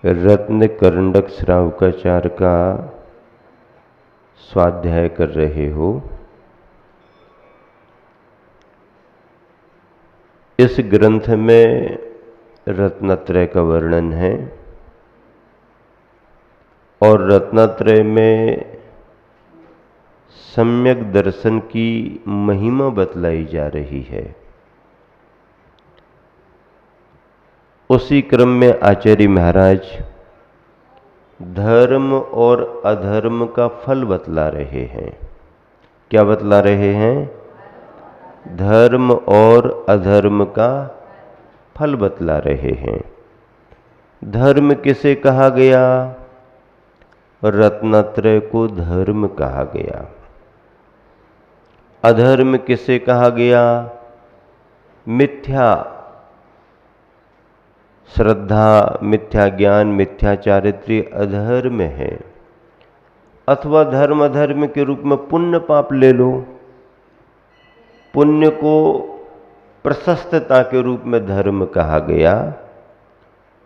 रत्न करंडक श्रावकाचार्य का स्वाध्याय कर रहे हो। इस ग्रंथ में रत्नत्रय का वर्णन है और रत्नत्रय में सम्यक दर्शन की महिमा बतलाई जा रही है। उसी क्रम में आचार्य महाराज धर्म और अधर्म का फल बतला रहे हैं। क्या बतला रहे हैं? धर्म और अधर्म का फल बतला रहे हैं। धर्म किसे कहा गया? रत्नत्रय को धर्म कहा गया। अधर्म किसे कहा गया? मिथ्या श्रद्धा, मिथ्या ज्ञान, मिथ्या चारित्र्य अधर्म है। अथवा धर्म अधर्म के रूप में पुण्य पाप ले लो। पुण्य को प्रशस्तता के रूप में धर्म कहा गया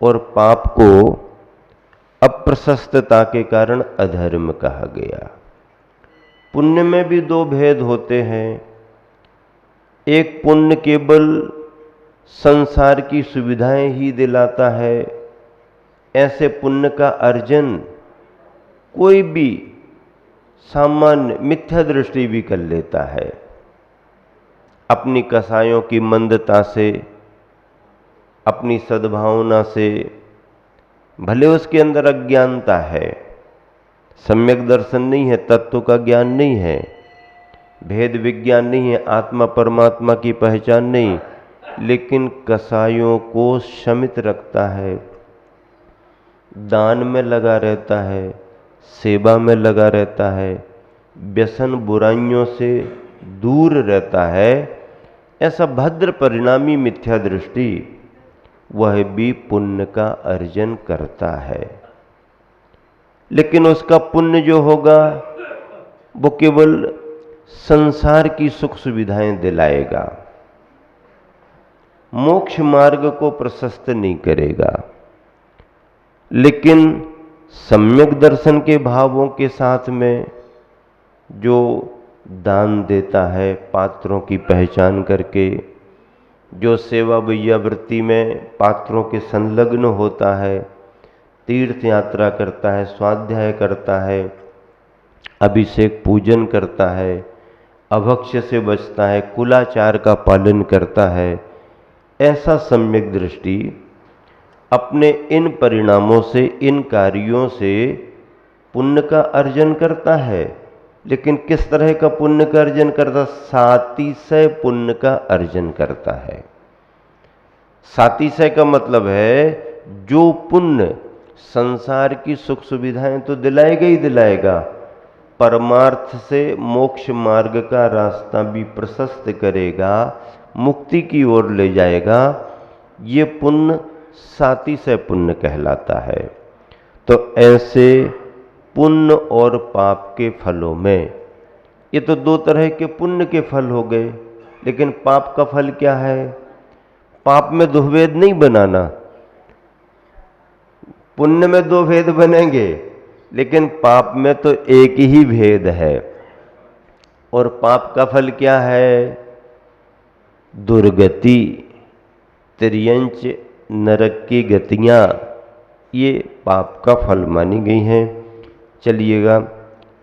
और पाप को अप्रशस्तता के कारण अधर्म कहा गया। पुण्य में भी दो भेद होते हैं। एक पुण्य केवल संसार की सुविधाएं ही दिलाता है। ऐसे पुण्य का अर्जन कोई भी सामान्य मिथ्या दृष्टि भी कर लेता है। अपनी कसायों की मंदता से, अपनी सद्भावना से, भले उसके अंदर अज्ञानता है, सम्यक दर्शन नहीं है, तत्व का ज्ञान नहीं है, भेद विज्ञान नहीं है, आत्मा परमात्मा की पहचान नहीं, लेकिन कसायों को शमित रखता है, दान में लगा रहता है, सेवा में लगा रहता है, व्यसन बुराइयों से दूर रहता है। ऐसा भद्र परिणामी मिथ्या दृष्टि वह भी पुण्य का अर्जन करता है। लेकिन उसका पुण्य जो होगा वो केवल संसार की सुख सुविधाएं दिलाएगा, मोक्ष मार्ग को प्रशस्त नहीं करेगा। लेकिन सम्यक दर्शन के भावों के साथ में जो दान देता है, पात्रों की पहचान करके, जो सेवा वृत्ति में पात्रों के संलग्न होता है, तीर्थ यात्रा करता है, स्वाध्याय करता है, अभिषेक पूजन करता है, अभक्ष्य से बचता है, कुलाचार का पालन करता है, ऐसा सम्यक दृष्टि अपने इन परिणामों से, इन कार्यों से पुण्य का अर्जन करता है। लेकिन किस तरह का पुण्य का अर्जन करता? सातिशय पुण्य का अर्जन करता है। सातिशय का मतलब है जो पुण्य संसार की सुख सुविधाएं तो दिलाएगा ही दिलाएगा, परमार्थ से मोक्ष मार्ग का रास्ता भी प्रशस्त करेगा, मुक्ति की ओर ले जाएगा, ये पुण्य सातिशय पुण्य कहलाता है। तो ऐसे पुण्य और पाप के फलों में, ये तो दो तरह के पुण्य के फल हो गए, लेकिन पाप का फल क्या है? पाप में दो भेद नहीं बनाना। पुण्य में दो भेद बनेंगे, लेकिन पाप में तो एक ही भेद है। और पाप का फल क्या है? दुर्गति, त्रियंच नरक की गतियां, ये पाप का फल मानी गई हैं। चलिएगा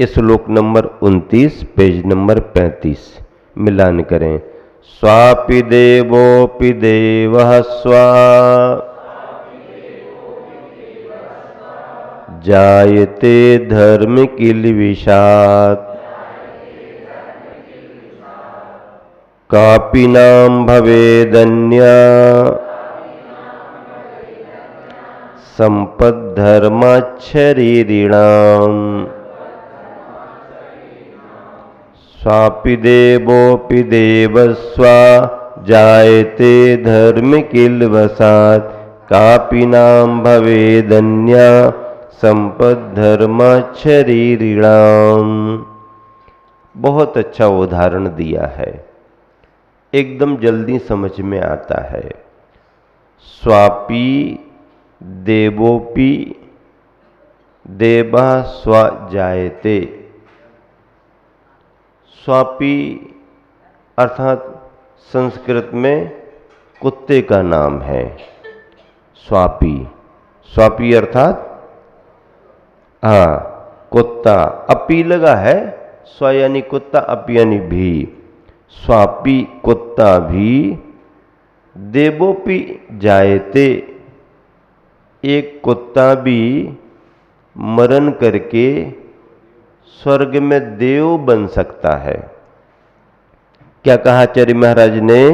श्लोक नंबर 29 पेज नंबर 35 मिलान करें। स्वापि देवोपि देवः स्वा जायते धर्म किल्बिषात् कापि नाम भवेदन्या संपद्धर्माच्छरीरिणाम् स्वापि देवोपि देवस्वा जायते धर्म किल्बिषात् कापि नाम भवेदन्या संपद्धर्माच्छरीरिणाम्। बहुत अच्छा उदाहरण दिया है, एकदम जल्दी समझ में आता है। स्वापी देवोपि देवा स्वजायते। स्वापी अर्थात संस्कृत में कुत्ते का नाम है। स्वापी, स्वापी अर्थात कुत्ता। अपी लगा है, स्व यानी कुत्ता, अपी यानी भी। स्वापी कुत्ता भी, देवोपि जायते, एक कुत्ता भी मरण करके स्वर्ग में देव बन सकता है। क्या कहा आचार्य महाराज ने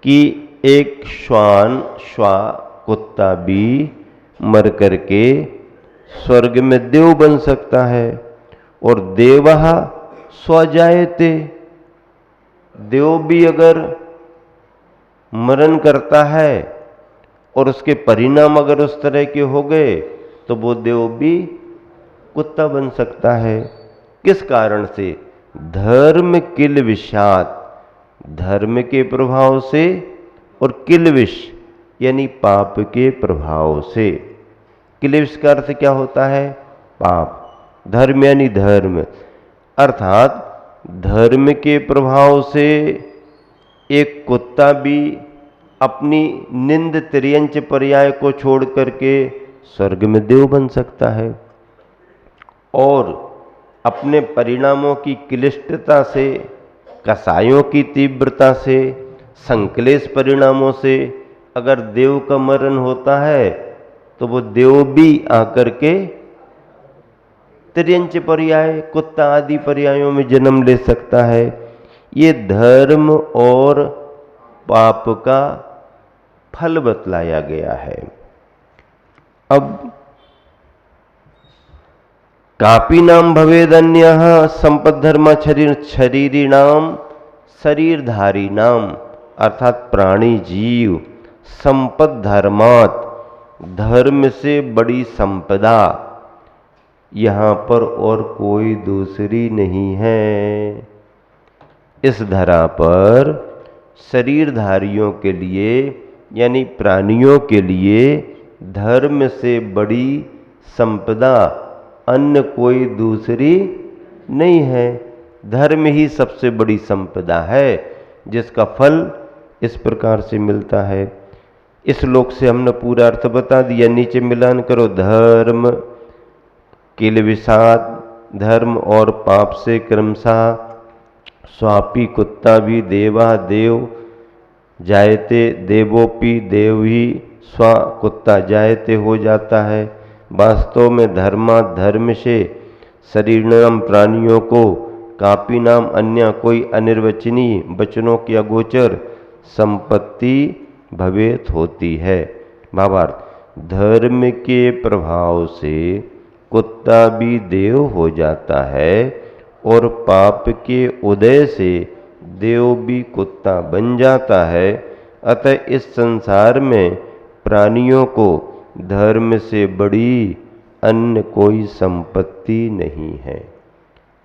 कि एक श्वान, श्वा कुत्ता भी मर करके स्वर्ग में देव बन सकता है। और देवः स्वजायते, देव भी अगर मरण करता है और उसके परिणाम अगर उस तरह के हो गए तो वो देव भी कुत्ता बन सकता है। किस कारण से? धर्म किल विषात, धर्म के प्रभाव से, और किल विष यानी पाप के प्रभाव से। किल विष का अर्थ क्या होता है? पाप। धर्म यानी धर्म, अर्थात धर्म के प्रभाव से एक कुत्ता भी अपनी निंद त्रियंच पर्याय को छोड़ करके स्वर्ग में देव बन सकता है। और अपने परिणामों की क्लिष्टता से, कसायों की तीव्रता से, संक्लेश परिणामों से अगर देव का मरण होता है तो वो देव भी आकर के त्रियंच पर्याय, कुत्ता आदि पर्यायों में जन्म ले सकता है। ये धर्म और पाप का फल बतलाया गया है। अब कापी नाम भवेदन्यः संपद्धर्म शरीरी नाम शरीरधारी नाम, अर्थात प्राणी जीव संपद धर्मात, धर्म से बड़ी संपदा यहां पर और कोई दूसरी नहीं है। इस धरा पर शरीरधारियों के लिए यानी प्राणियों के लिए धर्म से बड़ी संपदा अन्य कोई दूसरी नहीं है। धर्म ही सबसे बड़ी संपदा है जिसका फल इस प्रकार से मिलता है। इस श्लोक से हमने पूरा अर्थ बता दिया। नीचे मिलान करो। धर्म किल विषाद, धर्म और पाप से क्रमशः स्वापी कुत्ता भी, देवा देव जायते, देवोपि देव ही स्व कुत्ता जायते हो जाता है। वास्तव में धर्मा धर्म से शरीर नाम प्राणियों को, कापी नाम अन्य कोई अनिर्वचनीय वचनों की अगोचर संपत्ति भवेत होती है। भावार्थ, धर्म के प्रभाव से कुत्ता भी देव हो जाता है और पाप के उदय से देव भी कुत्ता बन जाता है। अतः इस संसार में प्राणियों को धर्म से बड़ी अन्य कोई संपत्ति नहीं है।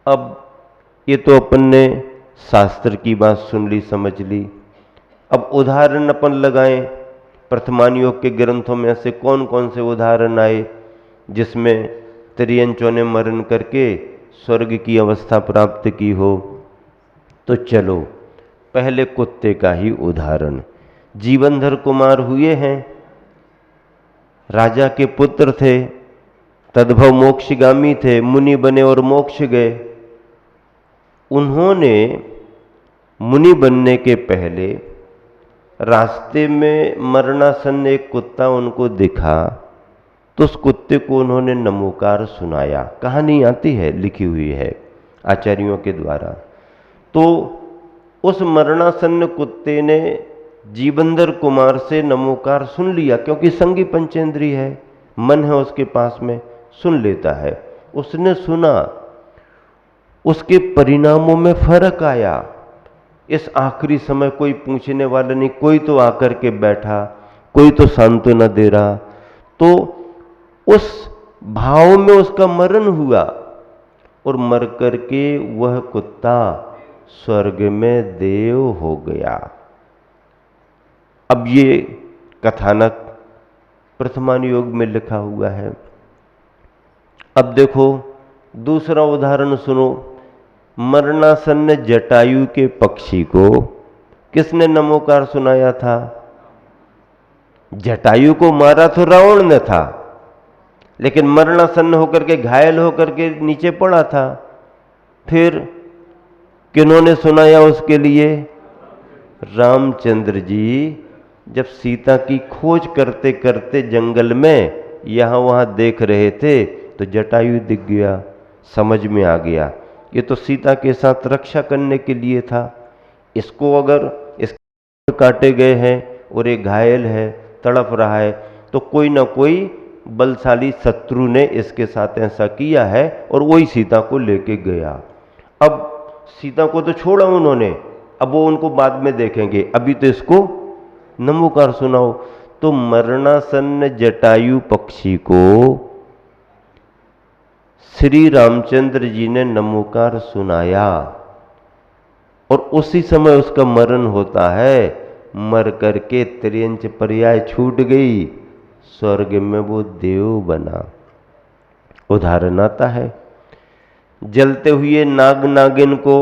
अब ये तो अपन ने शास्त्र की बात सुन ली, समझ ली। अब उदाहरण अपन लगाएं। प्रथमान योग के ग्रंथों में ऐसे कौन कौन से उदाहरण आए जिसमें त्रियंचों ने मरण करके स्वर्ग की अवस्था प्राप्त की हो? तो चलो पहले कुत्ते का ही उदाहरण। जीवनधर कुमार हुए हैं, राजा के पुत्र थे, तद्भव मोक्षगामी थे, मुनि बने और मोक्ष गए। उन्होंने मुनि बनने के पहले रास्ते में मरणासन्न एक कुत्ता उनको दिखा तो उस कुत्ते को उन्होंने नमोकार सुनाया। कहानी आती है, लिखी हुई है आचार्यों के द्वारा। तो उस मरणासन्न कुत्ते ने जीवनधर कुमार से नमोकार सुन लिया, क्योंकि संगी पंचेंद्रिय है, मन है उसके पास में, सुन लेता है। उसने सुना, उसके परिणामों में फर्क आया। इस आखिरी समय कोई पूछने वाला नहीं, कोई तो आकर के बैठा, कोई तो सांत्वना दे रहा। तो उस भाव में उसका मरण हुआ और मर करके वह कुत्ता स्वर्ग में देव हो गया। अब ये कथानक प्रथमान योग में लिखा हुआ है। अब देखो दूसरा उदाहरण सुनो। मरणासन्न जटायु के पक्षी को किसने नमोकार सुनाया था? जटायु को मारा तो रावण ने था, लेकिन मरणासन्न होकर के, घायल होकर के नीचे पड़ा था। फिर किन्होंने सुनाया उसके लिए? रामचंद्र जी जब सीता की खोज करते करते जंगल में यहां वहां देख रहे थे तो जटायु दिख गया, समझ में आ गया ये तो सीता के साथ रक्षा करने के लिए था। इसको अगर इसके काटे गए हैं और ये घायल है, तड़प रहा है, तो कोई ना कोई बलशाली शत्रु ने इसके साथ ऐसा किया है और वही सीता को लेके गया। अब सीता को तो छोड़ा उन्होंने, अब वो उनको बाद में देखेंगे, अभी तो इसको नमोकार सुनाओ। तो मरणासन्न जटायु पक्षी को श्री रामचंद्र जी ने नमोकार सुनाया और उसी समय उसका मरण होता है। मर करके त्रियंच पर्याय छूट गई, स्वर्ग में वो देव बना। उदाहरण आता है, जलते हुए नाग नागिन को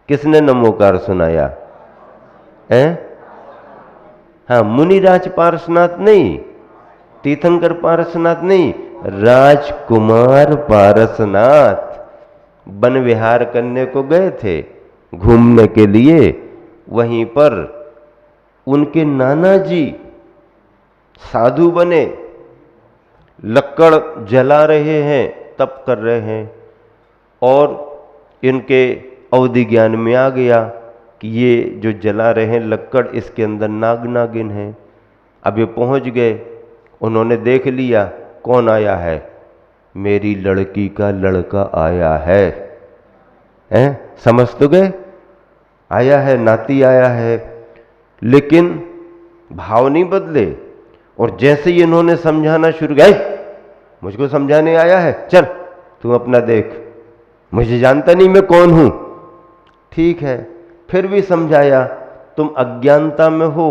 किसने नमोकार सुनाया है? हाँ, मुनिराज पार्श्वनाथ नहीं, तीर्थंकर पार्श्वनाथ नहीं, राजकुमार पारसनाथ वन विहार करने को गए थे घूमने के लिए। वहीं पर उनके नाना जी साधु बने, लक्कड़ जला रहे हैं, तप कर रहे हैं, और इनके अवधि ज्ञान में आ गया कि ये जो जला रहे हैं लक्कड़, इसके अंदर नाग नागिन है। अब ये पहुंच गए, उन्होंने देख लिया कौन आया है, मेरी लड़की का लड़का आया है, हैं? समझ तो गए, आया है, नाती आया है। लेकिन भाव नहीं बदले, और जैसे ही इन्होंने समझाना शुरू किया, मुझको समझाने आया है, चल तू अपना देख, मुझे जानता नहीं मैं कौन हूं। ठीक है, फिर भी समझाया, तुम अज्ञानता में हो,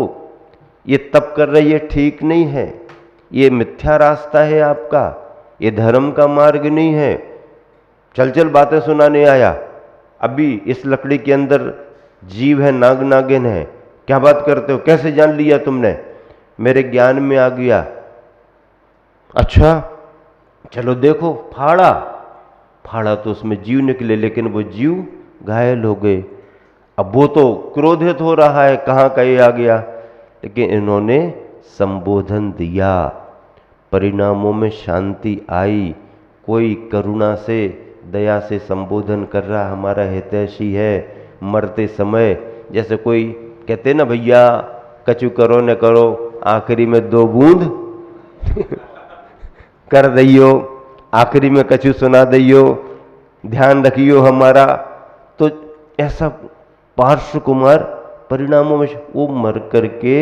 ये तप कर रही है ठीक नहीं है, ये मिथ्या रास्ता है आपका, ये धर्म का मार्ग नहीं है। चल चल बातें सुनाने आया, अभी इस लकड़ी के अंदर जीव है, नाग नागिन है, क्या बात करते हो, कैसे जान लिया तुमने? मेरे ज्ञान में आ गया। अच्छा चलो देखो, फाड़ा फाड़ा तो उसमें जीव निकले, लेकिन वो जीव घायल हो गए। अब वो तो क्रोधित हो रहा है, कहाँ का ये आ गया, लेकिन इन्होंने संबोधन दिया, परिणामों में शांति आई। कोई करुणा से, दया से संबोधन कर रहा, हमारा हितैषी है। मरते समय जैसे कोई कहते ना, भैया कछु करो न करो, आखिरी में 2 बूंद कर दियो, आखिरी में कछु सुना दियो, ध्यान रखियो हमारा। तो ऐसा पार्श्व कुमार परिणामों में वो मर करके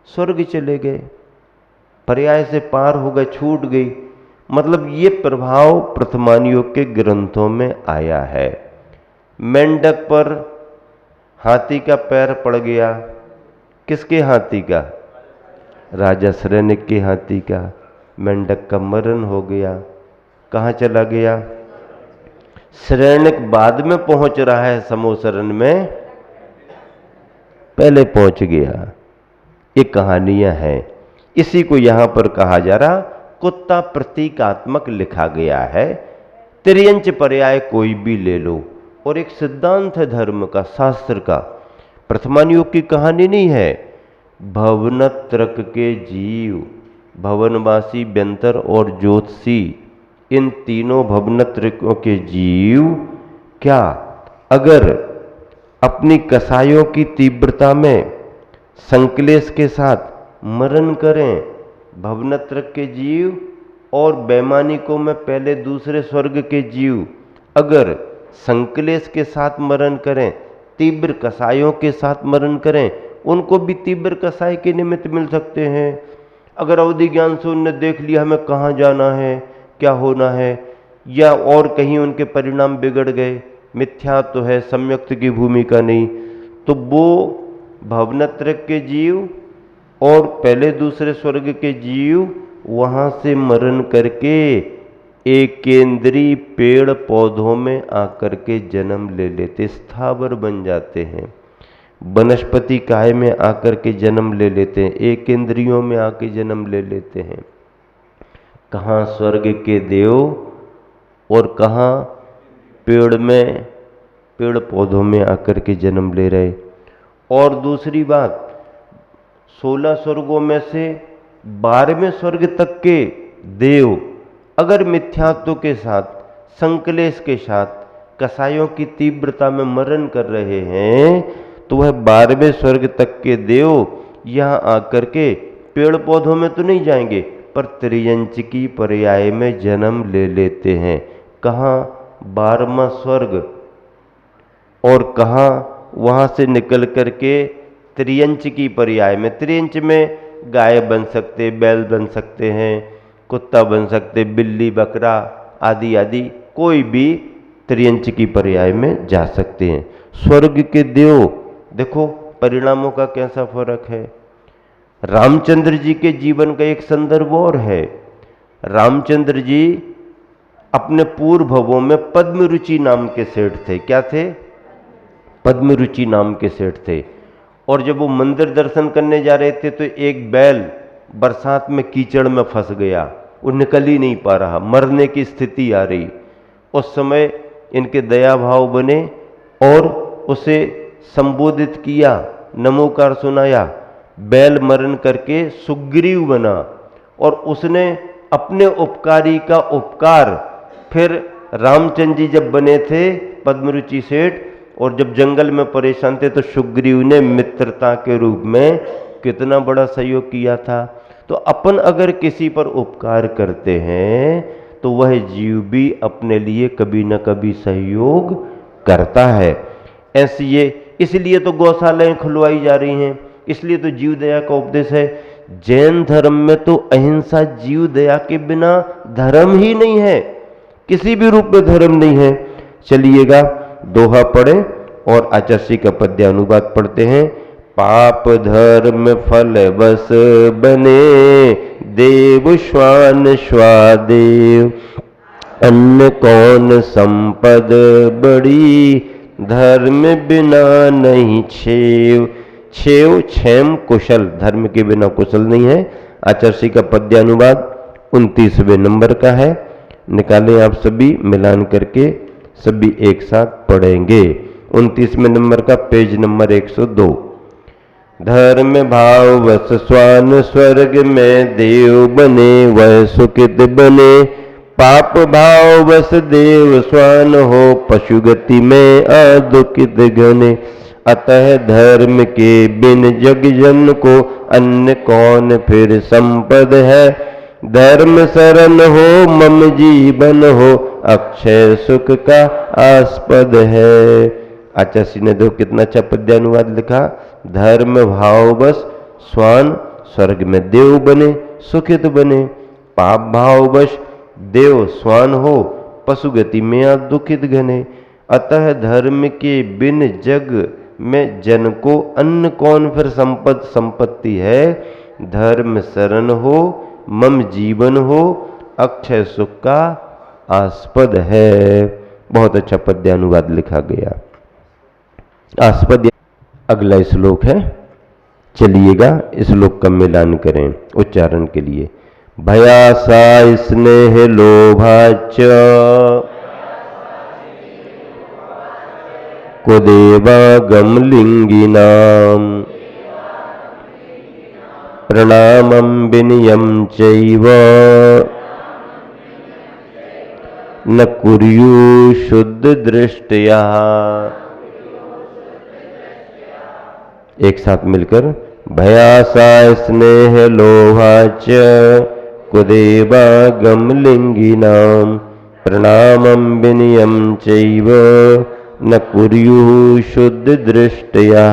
स्वर्ग चले गए, पर्याय से पार हो गए, छूट गई। मतलब ये प्रभाव प्रथमान योग के ग्रंथों में आया है। मेंढक पर हाथी का पैर पड़ गया, किसके हाथी का? राजा शरण्यक के हाथी का। मेंढक का मरण हो गया, कहाँ चला गया? शरण्यक बाद में पहुंच रहा है, समोसरण में पहले पहुंच गया। ये कहानियां हैं, इसी को यहां पर कहा जा रहा, कुत्ता प्रतीकात्मक लिखा गया है। त्रियंच पर्याय कोई भी ले लो, और एक सिद्धांत है धर्म का, शास्त्र का। प्रथमान योग की कहानी नहीं है। भवनत्रक के जीव, भवनवासी, व्यंतर और ज्योतिषी, इन तीनों भवनत्रकों के जीव क्या अगर अपनी कसायों की तीव्रता में संक्लेश के साथ मरण करें, भवनत्रक के जीव और वैमानिकों में पहले दूसरे स्वर्ग के जीव अगर संक्लेश के साथ मरण करें, तीव्र कसायों के साथ मरण करें, उनको भी तीव्र कसाय के निमित्त मिल सकते हैं। अगर अवधि ज्ञान से उनने देख लिया हमें कहाँ जाना है, क्या होना है, या और कहीं उनके परिणाम बिगड़ गए, मिथ्या तो है, सम्यक्त की भूमिका नहीं, तो वो भवनत्रक के जीव और पहले दूसरे स्वर्ग के जीव वहां से मरण करके एक केंद्रीय पेड़ पौधों में आकर के जन्म ले लेते, स्थावर बन जाते हैं। वनस्पति काय में आकर के जन्म ले लेते हैं, एक केंद्रियों में आके जन्म ले लेते हैं। कहाँ स्वर्ग के देव और कहाँ पेड़ पौधों में आकर के जन्म ले रहे। और दूसरी बात, 16 स्वर्गों में से 12वें स्वर्ग तक के देव अगर मिथ्यात्व के साथ, संकलेश के साथ, कसायों की तीव्रता में मरण कर रहे हैं, तो वह 12वें स्वर्ग तक के देव यहाँ आकर के पेड़ पौधों में तो नहीं जाएंगे, पर त्रियंचिकी पर्याय में जन्म ले लेते हैं। कहाँ 12वां स्वर्ग, और कहाँ वहाँ से निकल करके त्रियंचिकी पर्याय में। त्रियंच में गाय बन सकते, बैल बन सकते हैं, कुत्ता बन सकते, बिल्ली, बकरा आदि आदि, कोई भी त्रियंचिकी पर्याय में जा सकते हैं। स्वर्ग के देव देखो परिणामों का कैसा फर्क है। रामचंद्र जी के जीवन का एक संदर्भ और है। रामचंद्र जी अपने पूर्व भवों में पद्मरुचि नाम के सेठ थे। क्या थे? पद्मरुचि नाम के सेठ थे। और जब वो मंदिर दर्शन करने जा रहे थे तो एक बैल बरसात में कीचड़ में फंस गया, वो निकल ही नहीं पा रहा, मरने की स्थिति आ रही। उस समय इनके दया भाव बने और उसे संबोधित किया, नमोकार सुनाया। बैल मरण करके सुग्रीव बना और उसने अपने उपकारी का उपकार, फिर रामचंद्र जी जब बने थे पद्मरुचि सेठ और जब जंगल में परेशान थे तो सुग्रीव ने मित्रता के रूप में कितना बड़ा सहयोग किया था। तो अपन अगर किसी पर उपकार करते हैं तो वह जीव भी अपने लिए कभी न कभी सहयोग करता है। ऐसे ये इसलिए तो गौशालाएं खुलवाई जा रही हैं, इसलिए तो जीव दया का उपदेश है। जैन धर्म में तो अहिंसा जीव दया के बिना धर्म ही नहीं है, किसी भी रूप में धर्म नहीं है। चलिएगा दोहा पढ़े और आचार्य का पद्य अनुवाद पढ़ते हैं। पाप धर्म फल बस बने, देव श्वान स्वादेव, अन्न कौन संपद बड़ी, धर्म बिना नहीं छेव। छेव क्षेम कुशल, धर्म के बिना कुशल नहीं है। आचार्य का पद्य अनुवाद 29वें नंबर का है। निकालें आप सभी, मिलान करके सभी एक साथ पढ़ेंगे। 29वें नंबर का पेज नंबर 102। धर्म भाव वस स्वान स्वर्ग में देव बने, वह सुखित बने। पाप भाव बस देव स्वान हो, पशुगति में अदुखित घने। अतः धर्म के बिन जग जन को, अन्य कौन फिर संपद है। धर्म शरण हो मम जीवन हो, अक्षय सुख का आस्पद है। आचार्य ने दो कितना अच्छा पद्यानुवाद लिखा। धर्म भाव बस स्वान स्वर्ग में देव बने, सुखित बने। पाप भाव बस देव स्वान हो, पशुगति में दुखित घने। अतः धर्म के बिन जग में जन को, अन्न कौन फिर संपत्ति है। धर्म शरण हो मम जीवन हो, अक्षय सुख का आस्पद है। बहुत अच्छा पद्यानुवाद लिखा गया। आस्पद अगला श्लोक है, चलिएगा श्लोक का मिलान करें उच्चारण के लिए। भयासा स्नेह लोभाच कुदेवागम लिंगिनाम, प्रणामं विनयं चैव न कुर्यु शुद्ध दृष्टया। एक साथ मिलकर, भयासा स्नेह लोभाच कुदेवागम लिंगिनाम, प्रणामं विनयं चैव न कुर्यु शुद्ध दृष्टया।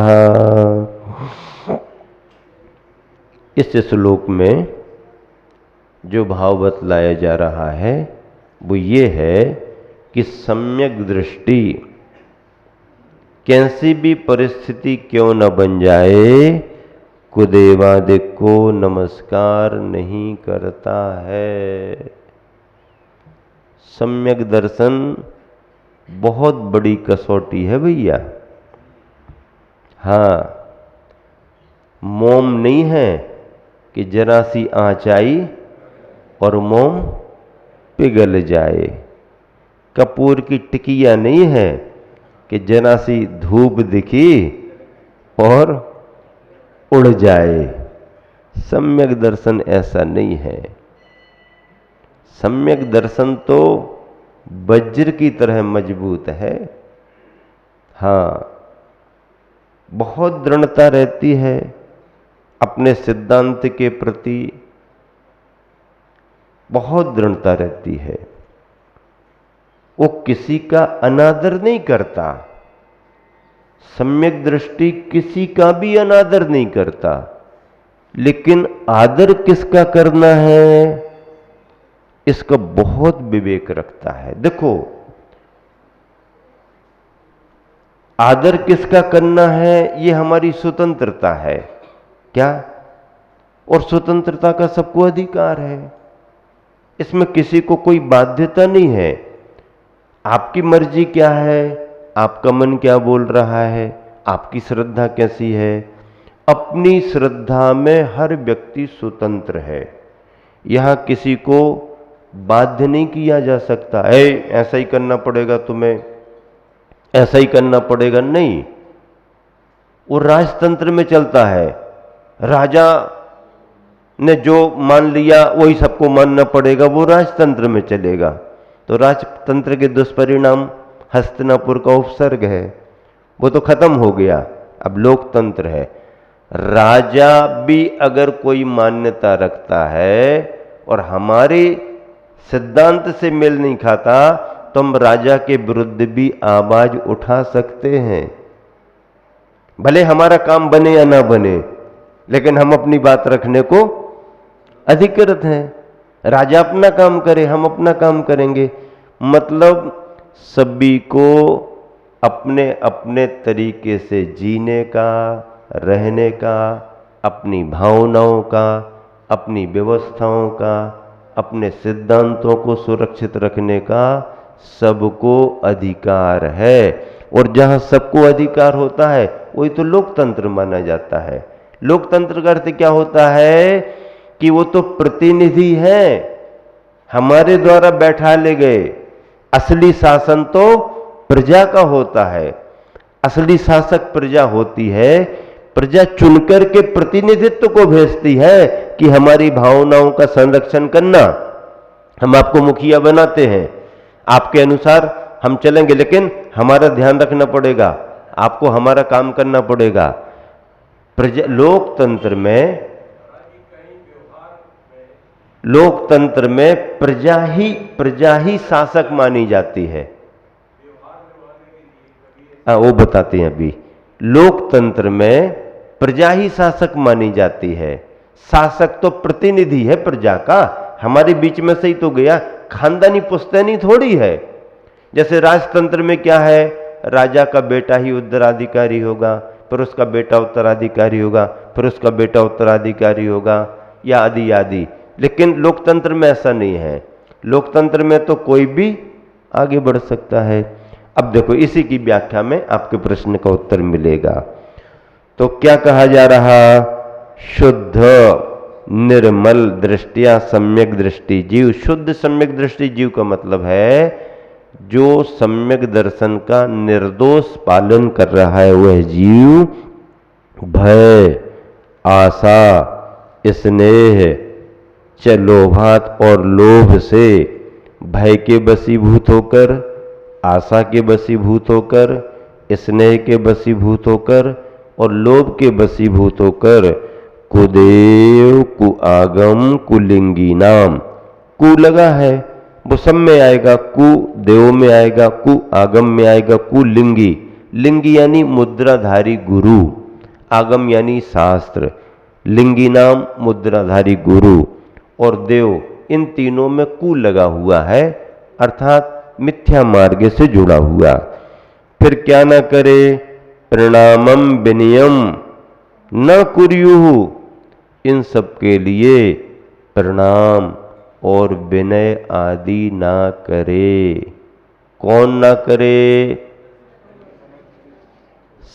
इस श्लोक में जो भाव बतलाया जा रहा है वो ये है कि सम्यक दृष्टि कैसी भी परिस्थिति क्यों न बन जाए, कुदेवादिक को नमस्कार नहीं करता है। सम्यक दर्शन बहुत बड़ी कसौटी है भैया। हाँ, मोम नहीं है कि जरा सी आंच आई और मोम पिघल जाए। कपूर की टिकिया नहीं है कि जरा सी धूप दिखी और उड़ जाए। सम्यक दर्शन ऐसा नहीं है। सम्यक दर्शन तो वज्र की तरह मजबूत है। हाँ, बहुत दृढ़ता रहती है अपने सिद्धांत के प्रति, बहुत दृढ़ता रहती है। वो किसी का अनादर नहीं करता। सम्यक दृष्टि किसी का भी अनादर नहीं करता, लेकिन आदर किसका करना है इसका बहुत विवेक रखता है। देखो, आदर किसका करना है ये हमारी स्वतंत्रता है क्या, और स्वतंत्रता का सबको अधिकार है। इसमें किसी को कोई बाध्यता नहीं है। आपकी मर्जी क्या है, आपका मन क्या बोल रहा है, आपकी श्रद्धा कैसी है। अपनी श्रद्धा में हर व्यक्ति स्वतंत्र है। यहां किसी को बाध्य नहीं किया जा सकता है, ऐसा ही करना पड़ेगा तुम्हें, ऐसा ही करना पड़ेगा, नहीं। वो राजतंत्र में चलता है। राजा ने जो मान लिया वही सबको मानना पड़ेगा, वो राजतंत्र में चलेगा। तो राजतंत्र के दुष्परिणाम हस्तिनापुर का उपसर्ग है, वो तो खत्म हो गया। अब लोकतंत्र है। राजा भी अगर कोई मान्यता रखता है और हमारे सिद्धांत से मेल नहीं खाता तो हम राजा के विरुद्ध भी आवाज उठा सकते हैं। भले हमारा काम बने या ना बने, लेकिन हम अपनी बात रखने को अधिकृत हैं। राजा अपना काम करे, हम अपना काम करेंगे। मतलब सभी को अपने अपने तरीके से जीने का, रहने का, अपनी भावनाओं का, अपनी व्यवस्थाओं का, अपने सिद्धांतों को सुरक्षित रखने का सबको अधिकार है। और जहां सबको अधिकार होता है वही तो लोकतंत्र माना जाता है। लोकतंत्र का अर्थ क्या होता है कि वो तो प्रतिनिधि है, हमारे द्वारा बैठा ले गए। असली शासन तो प्रजा का होता है। असली शासक प्रजा होती है। प्रजा चुनकर के प्रतिनिधित्व को भेजती है कि हमारी भावनाओं का संरक्षण करना। हम आपको मुखिया बनाते हैं, आपके अनुसार हम चलेंगे, लेकिन हमारा ध्यान रखना पड़ेगा, आपको हमारा काम करना पड़ेगा। लोकतंत्र में प्रजा ही शासक मानी जाती है। वो बताते हैं अभी। लोकतंत्र में प्रजा ही शासक मानी जाती है। शासक तो प्रतिनिधि है प्रजा का, हमारे बीच में से ही तो गया, खानदानी पुश्तैनी थोड़ी है। जैसे राजतंत्र में क्या है, राजा का बेटा ही उत्तराधिकारी होगा, फिर उसका बेटा उत्तराधिकारी होगा, फिर उसका बेटा उत्तराधिकारी होगा, या आदि आदि। लेकिन लोकतंत्र में ऐसा नहीं है। लोकतंत्र में तो कोई भी आगे बढ़ सकता है। अब देखो, इसी की व्याख्या में आपके प्रश्न का उत्तर मिलेगा। तो क्या कहा जा रहा, शुद्ध निर्मल दृष्टिया सम्यक दृष्टि जीव। शुद्ध सम्यक दृष्टि जीव का मतलब है जो सम्यक दर्शन का निर्दोष पालन कर रहा है वह जीव भय, आशा, स्नेह, लोभात और लोभ से, भय के वशीभूत होकर, आशा के वशीभूत होकर, स्नेह के वशीभूत होकर और लोभ के वशीभूत होकर कुदेव, कुआगम, कुलिंगी नाम। कु लगा है वो सब में आएगा, कु देव में आएगा, कु आगम में आएगा, कुलिंगी। लिंगी यानी मुद्राधारी गुरु, आगम यानी शास्त्र, लिंगी नाम मुद्राधारी गुरु और देव, इन तीनों में कु लगा हुआ है, अर्थात मिथ्या मार्ग से जुड़ा हुआ। फिर क्या ना करे, प्रणामम विनयम, न कुर्युः, इन सब के लिए प्रणाम और विनय आदि ना करे। कौन ना करे?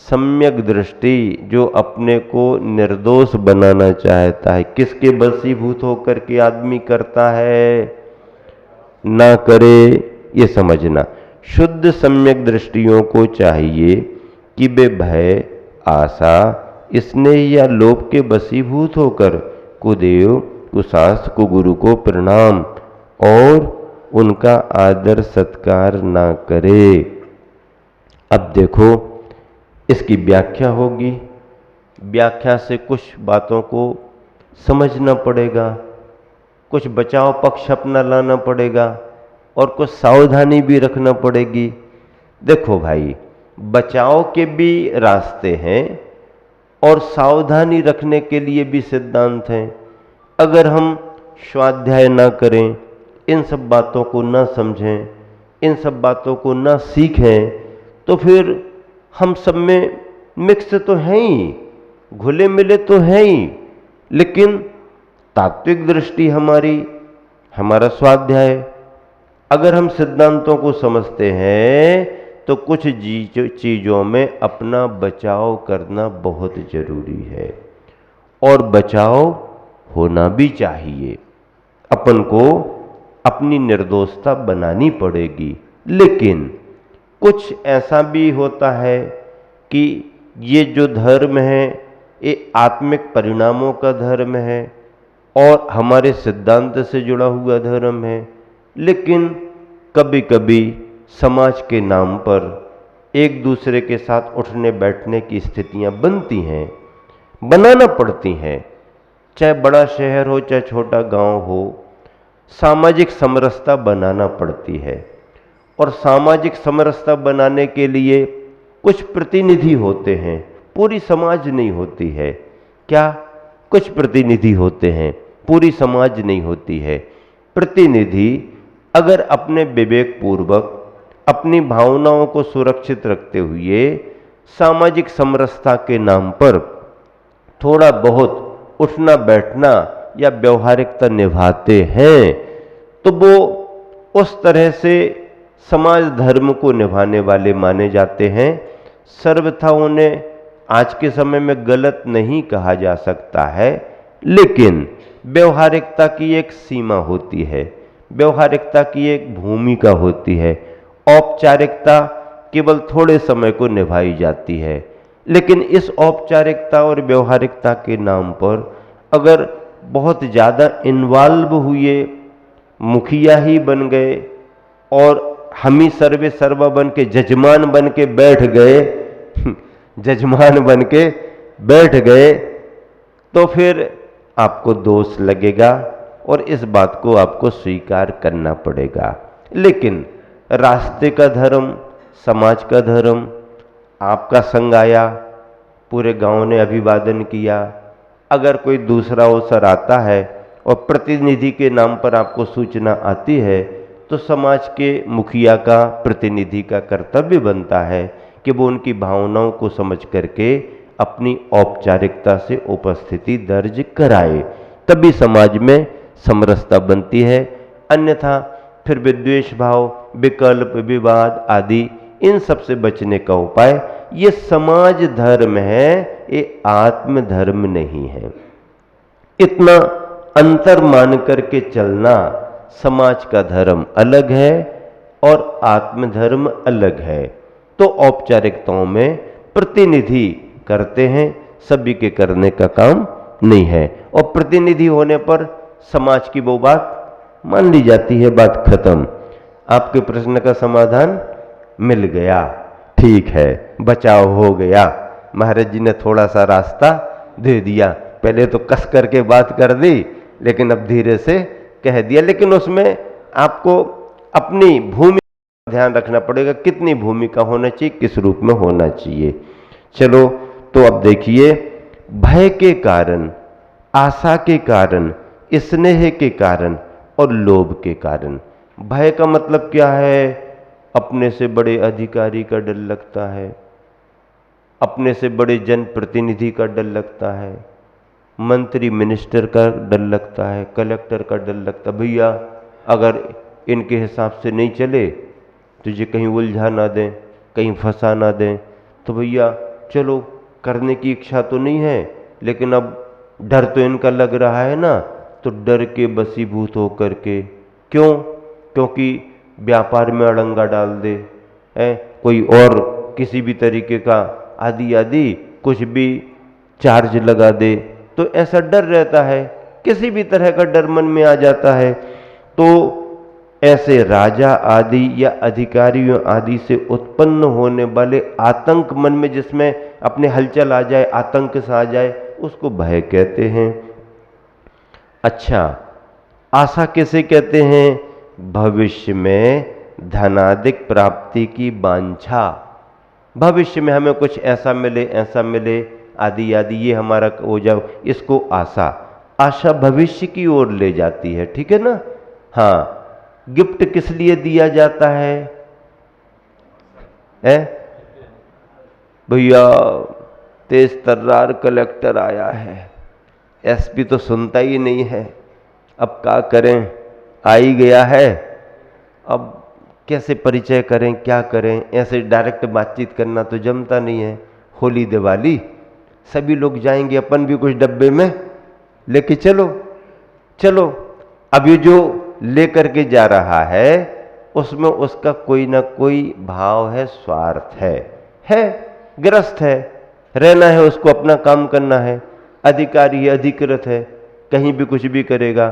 सम्यक दृष्टि, जो अपने को निर्दोष बनाना चाहता है। किसके वशीभूत होकर के आदमी करता है? ना करे, ये समझना। शुद्ध सम्यक दृष्टियों को चाहिए कि वे भय, आशा, स्नेह या लोभ के वशीभूत होकर कुदेव, कुशास्त्र, कुगुरु को प्रणाम और उनका आदर सत्कार ना करे। अब देखो, इसकी व्याख्या होगी। व्याख्या से कुछ बातों को समझना पड़ेगा, कुछ बचाव पक्ष अपना लाना पड़ेगा और कुछ सावधानी भी रखना पड़ेगी। देखो भाई, बचाव के भी रास्ते हैं और सावधानी रखने के लिए भी सिद्धांत हैं। अगर हम स्वाध्याय ना करें, इन सब बातों को ना समझें, इन सब बातों को ना सीखें, तो फिर हम सब में मिक्स तो हैं ही, घुले मिले तो हैं ही, लेकिन तात्विक दृष्टि हमारी, हमारा स्वाध्याय, अगर हम सिद्धांतों को समझते हैं तो कुछ चीज़ों में अपना बचाव करना बहुत जरूरी है और बचाव होना भी चाहिए। अपन को अपनी निर्दोषता बनानी पड़ेगी। लेकिन कुछ ऐसा भी होता है कि ये जो धर्म है ये आत्मिक परिणामों का धर्म है और हमारे सिद्धांत से जुड़ा हुआ धर्म है, लेकिन कभी कभी समाज के नाम पर एक दूसरे के साथ उठने बैठने की स्थितियां बनती हैं, बनाना पड़ती हैं। चाहे बड़ा शहर हो चाहे छोटा गांव हो, सामाजिक समरसता बनाना पड़ती है और सामाजिक समरसता बनाने के लिए कुछ प्रतिनिधि होते हैं, पूरी समाज नहीं होती है। क्या? कुछ प्रतिनिधि होते हैं, पूरी समाज नहीं होती है। प्रतिनिधि अगर अपने विवेक पूर्वक अपनी भावनाओं को सुरक्षित रखते हुए सामाजिक समरसता के नाम पर थोड़ा बहुत उठना बैठना या व्यवहारिकता निभाते हैं, तो वो उस तरह से समाज धर्म को निभाने वाले माने जाते हैं। सर्वथा उन्हें आज के समय में गलत नहीं कहा जा सकता है, लेकिन व्यवहारिकता की एक सीमा होती है, व्यवहारिकता की एक भूमिका होती है। औपचारिकता केवल थोड़े समय को निभाई जाती है, लेकिन इस औपचारिकता और व्यवहारिकता के नाम पर अगर बहुत ज़्यादा इन्वॉल्व हुए, मुखिया ही बन गए और हम ही सर्वे सर्वा बन के जजमान बन के बैठ गए जजमान बन के बैठ गए, तो फिर आपको दोष लगेगा और इस बात को आपको स्वीकार करना पड़ेगा। लेकिन रास्ते का धर्म, समाज का धर्म, आपका संग आया, पूरे गांव ने अभिवादन किया, अगर कोई दूसरा अवसर आता है और प्रतिनिधि के नाम पर आपको सूचना आती है, तो समाज के मुखिया का, प्रतिनिधि का कर्तव्य बनता है कि वो उनकी भावनाओं को समझ करके अपनी औपचारिकता से उपस्थिति दर्ज कराए, तभी समाज में समरसता बनती है। अन्यथा फिर विद्वेष भाव, विकल्प, विवाद आदि, इन सब से बचने का उपाय ये समाज धर्म है, ये आत्म धर्म नहीं है। इतना अंतर मान करके चलना, समाज का धर्म अलग है और आत्म धर्म अलग है। तो औपचारिकताओं में प्रतिनिधि करते हैं, सभी के करने का काम नहीं है, और प्रतिनिधि होने पर समाज की वो बात मान ली जाती है, बात खत्म। आपके प्रश्न का समाधान मिल गया, ठीक है, बचाव हो गया। महाराज जी ने थोड़ा सा रास्ता दे दिया, पहले तो कस करके बात कर दी, लेकिन अब धीरे से कह दिया। लेकिन उसमें आपको अपनी भूमिका ध्यान रखना पड़ेगा, कितनी भूमिका होना चाहिए, किस रूप में होना चाहिए। चलो, तो अब देखिए, भय के कारण, आशा के कारण, स्नेह के कारण और लोभ के कारण। भय का मतलब क्या है? अपने से बड़े अधिकारी का डर लगता है, अपने से बड़े जनप्रतिनिधि का डर लगता है, मंत्री मिनिस्टर का डर लगता है, कलेक्टर का डर लगता है। भैया अगर इनके हिसाब से नहीं चले, तुझे कहीं उलझा ना दें, कहीं फंसा ना दें, तो भैया चलो करने की इच्छा तो नहीं है, लेकिन अब डर तो इनका लग रहा है ना, तो डर के बसीभूत होकर के, क्यों? क्योंकि व्यापार में अड़ंगा डाल दे, कोई और किसी भी तरीके का आदि आदि कुछ भी चार्ज लगा दे, तो ऐसा डर रहता है, किसी भी तरह का डर मन में आ जाता है। तो ऐसे राजा आदि या अधिकारियों आदि से उत्पन्न होने वाले आतंक, मन में जिसमें अपने हलचल आ जाए, आतंक सा आ जाए, उसको भय कहते हैं। अच्छा, आशा किसे कहते हैं? भविष्य में धनाधिक प्राप्ति की वांछा, भविष्य में हमें कुछ ऐसा मिले आदि आदि, ये हमारा हो जाओ, इसको आशा। आशा भविष्य की ओर ले जाती है, ठीक है ना। हाँ, गिफ्ट किस लिए दिया जाता है? भैया तेज तर्रार कलेक्टर आया है, एसपी तो सुनता ही नहीं है, अब क्या करें, आ ही गया है, अब कैसे परिचय करें, क्या करें? ऐसे डायरेक्ट बातचीत करना तो जमता नहीं है। होली दिवाली सभी लोग जाएंगे, अपन भी कुछ डब्बे में लेके चलो। अब ये जो लेकर के जा रहा है, उसमें उसका कोई ना कोई भाव है, स्वार्थ है, ग्रस्त है, रहना है उसको, अपना काम करना है, अधिकारी है, अधिकृत है, कहीं भी कुछ भी करेगा।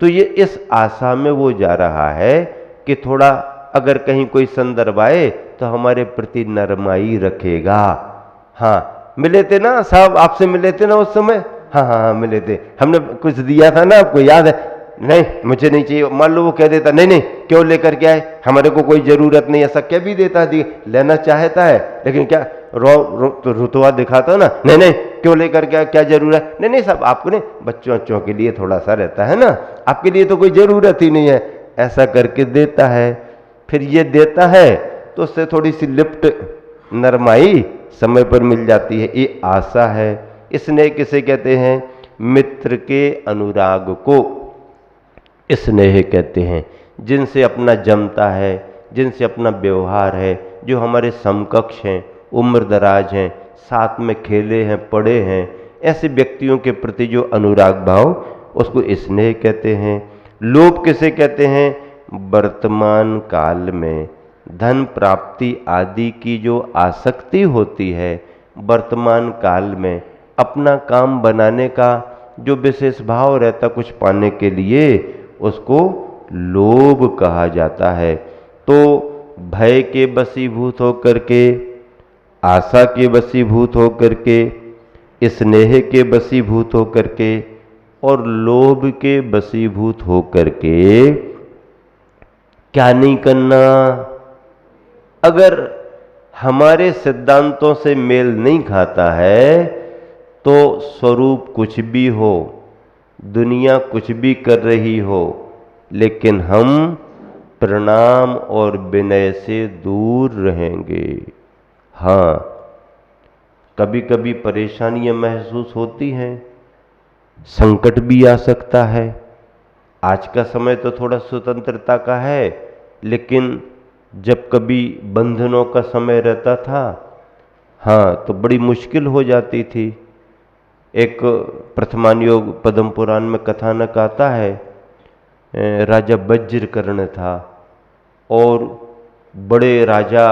तो ये इस आशा में वो जा रहा है कि थोड़ा अगर कहीं कोई संदर्भ आए तो हमारे प्रति नरमाई रखेगा। हाँ, मिले थे ना साहब, आपसे मिले थे ना उस समय? हाँ, मिले थे, हमने कुछ दिया था ना, आपको याद है? नहीं मुझे नहीं चाहिए, मान लो वो कह देता नहीं क्यों लेकर के आए, हमारे को कोई जरूरत नहीं, ऐसा क्या भी देता है, लेना चाहता है, लेकिन क्या तो रुतवा दिखाता ना, नहीं क्यों लेकर के, क्या जरूरत? नहीं साहब, आपको नहीं, बच्चों के लिए थोड़ा सा रहता है ना, आपके लिए तो कोई जरूरत ही नहीं है, ऐसा करके देता है। फिर ये देता है तो उससे थोड़ी सी लिफ्ट, नरमाई समय पर मिल जाती है, ये आशा है। स्नेह किसे कहते हैं? मित्र के अनुराग को स्नेह कहते हैं, जिनसे अपना जमता है, जिनसे अपना व्यवहार है, जो हमारे समकक्ष हैं, उम्र दराज हैं, साथ में खेले हैं, पढ़े हैं, ऐसे व्यक्तियों के प्रति जो अनुराग भाव, उसको स्नेह कहते हैं। लोभ किसे कहते हैं? वर्तमान काल में धन प्राप्ति आदि की जो आसक्ति होती है, वर्तमान काल में अपना काम बनाने का जो विशेष भाव रहता कुछ पाने के लिए, उसको लोभ कहा जाता है। तो भय के वशीभूत होकर के, आशा के वशीभूत होकर के, स्नेह के वशीभूत होकर के और लोभ के वशीभूत होकर के क्या नहीं करना? अगर हमारे सिद्धांतों से मेल नहीं खाता है तो स्वरूप कुछ भी हो, दुनिया कुछ भी कर रही हो, लेकिन हम प्रणाम और विनय से दूर रहेंगे। हाँ, कभी कभी परेशानियां महसूस होती हैं, संकट भी आ सकता है। आज का समय तो थोड़ा स्वतंत्रता का है, लेकिन जब कभी बंधनों का समय रहता था, हाँ, तो बड़ी मुश्किल हो जाती थी। एक प्रथमानुयोग पद्म पुराण में कथानक आता है, राजा वज्रकर्ण था और बड़े राजा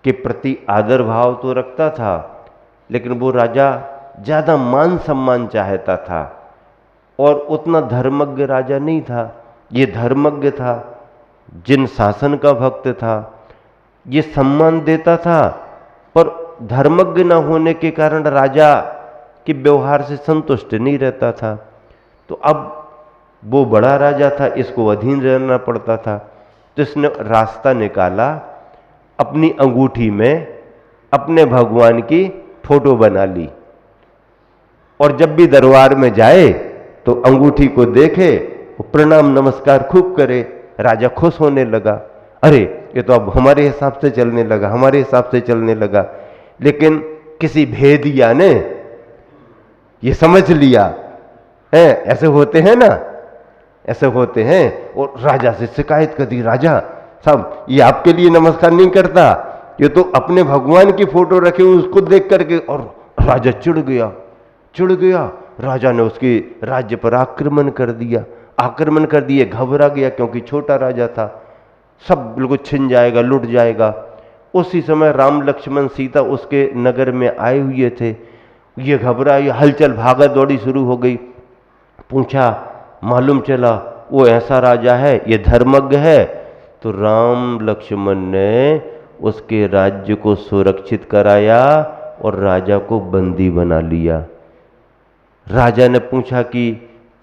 के प्रति आदर भाव तो रखता था, लेकिन वो राजा ज़्यादा मान सम्मान चाहता था और उतना धर्मज्ञ राजा नहीं था। ये धर्मज्ञ था, जिन शासन का भक्त था, ये सम्मान देता था, पर धर्मज्ञ न होने के कारण राजा के व्यवहार से संतुष्ट नहीं रहता था। तो अब वो बड़ा राजा था, इसको अधीन रहना पड़ता था। तो इसने रास्ता निकाला, अपनी अंगूठी में अपने भगवान की फोटो बना ली और जब भी दरबार में जाए तो अंगूठी को देखे, प्रणाम नमस्कार खूब करे। राजा खुश होने लगा, अरे ये तो अब हमारे हिसाब से चलने लगा, हमारे हिसाब से चलने लगा। लेकिन किसी भेदिया ने ये समझ लिया है। ऐसे होते हैं ना, ऐसे होते हैं। और राजा से शिकायत कर दी, राजा साहब ये आपके लिए नमस्कार नहीं करता, ये तो अपने भगवान की फोटो रखे उसको देख करके। और राजा चिढ़ गया। राजा ने उसके राज्य पर आक्रमण कर दिए, घबरा गया क्योंकि छोटा राजा था, सब बिल्कुल छिन जाएगा, लुट जाएगा। उसी समय राम लक्ष्मण सीता उसके नगर में आए हुए थे। ये घबरा, ये हलचल, भागा दौड़ी शुरू हो गई। पूछा, मालूम चला वो ऐसा राजा है, ये धर्मज्ञ है। तो राम लक्ष्मण ने उसके राज्य को सुरक्षित कराया और राजा को बंदी बना लिया। राजा ने पूछा कि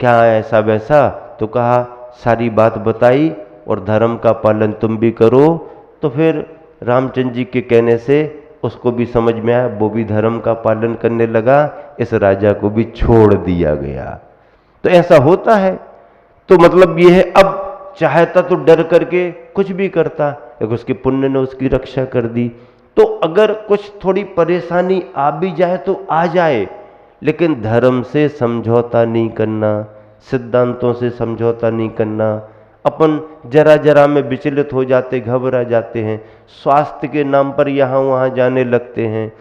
क्या ऐसा वैसा, तो कहा सारी बात बताई और धर्म का पालन तुम भी करो। तो फिर रामचंद्र जी के कहने से उसको भी समझ में आया, वो भी धर्म का पालन करने लगा, इस राजा को भी छोड़ दिया गया। तो ऐसा होता है। तो मतलब ये है, अब चाहता तो डर करके कुछ भी करता, लेकिन उसके पुण्य ने उसकी रक्षा कर दी। तो अगर कुछ थोड़ी परेशानी आ भी जाए तो आ जाए, लेकिन धर्म से समझौता नहीं करना, सिद्धांतों से समझौता नहीं करना। अपन जरा जरा में विचलित हो जाते, घबरा जाते हैं, स्वास्थ्य के नाम पर यहाँ वहाँ जाने लगते हैं,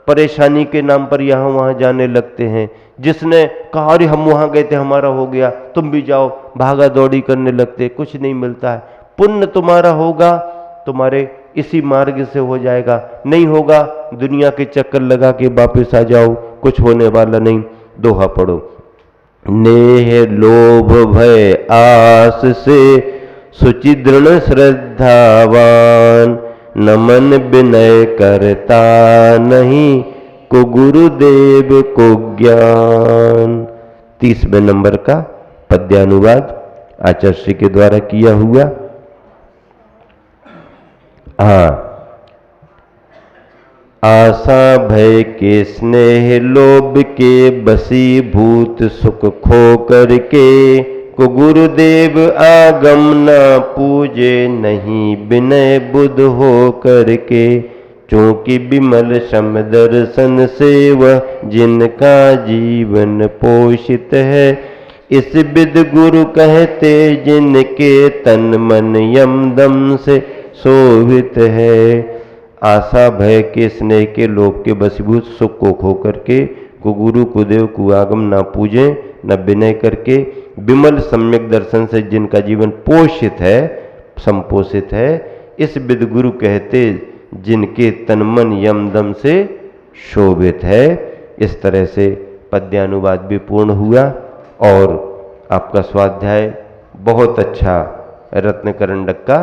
परेशानी के नाम पर यहाँ वहाँ जाने लगते हैं। जिसने कहा अरे हम वहाँ गए थे हमारा हो गया, तुम भी जाओ, भागा दौड़ी करने लगते, कुछ नहीं मिलता है। पुण्य तुम्हारा होगा, तुम्हारे इसी मार्ग से हो जाएगा, नहीं होगा दुनिया के चक्कर लगा के वापस आ जाओ, कुछ होने वाला नहीं। दोहा पढ़ो, नेह लोभ भय आस से सुचि दृढ़ श्रद्धावान, नमन विनय करता नहीं को गुरुदेव को ज्ञान। 30वें नंबर का पद्यानुवाद आचार्य श्री के द्वारा किया हुआ। आशा भय के स्नेह लोभ के बसीभूत सुख खो करके, को गुरुदेव आगम न पूजे नहीं विनय बुध हो करके। चूंकि विमल सम दर्शन से वह जिनका जीवन पोषित है, इस विद गुरु कहते जिनके तन मन यम दम से शोभित है। आशा भय के स्नेह के लोभ के बसीभूत सुख को खो करके, को गुरु को देव को आगम ना पूजे न विनय करके, विमल सम्यक दर्शन से जिनका जीवन पोषित है, संपोषित है, इस विद गुरु कहते जिनके तन मन यम दम से शोभित है। इस तरह से पद्यानुवाद भी पूर्ण हुआ और आपका स्वाध्याय बहुत अच्छा रत्नकरंडक का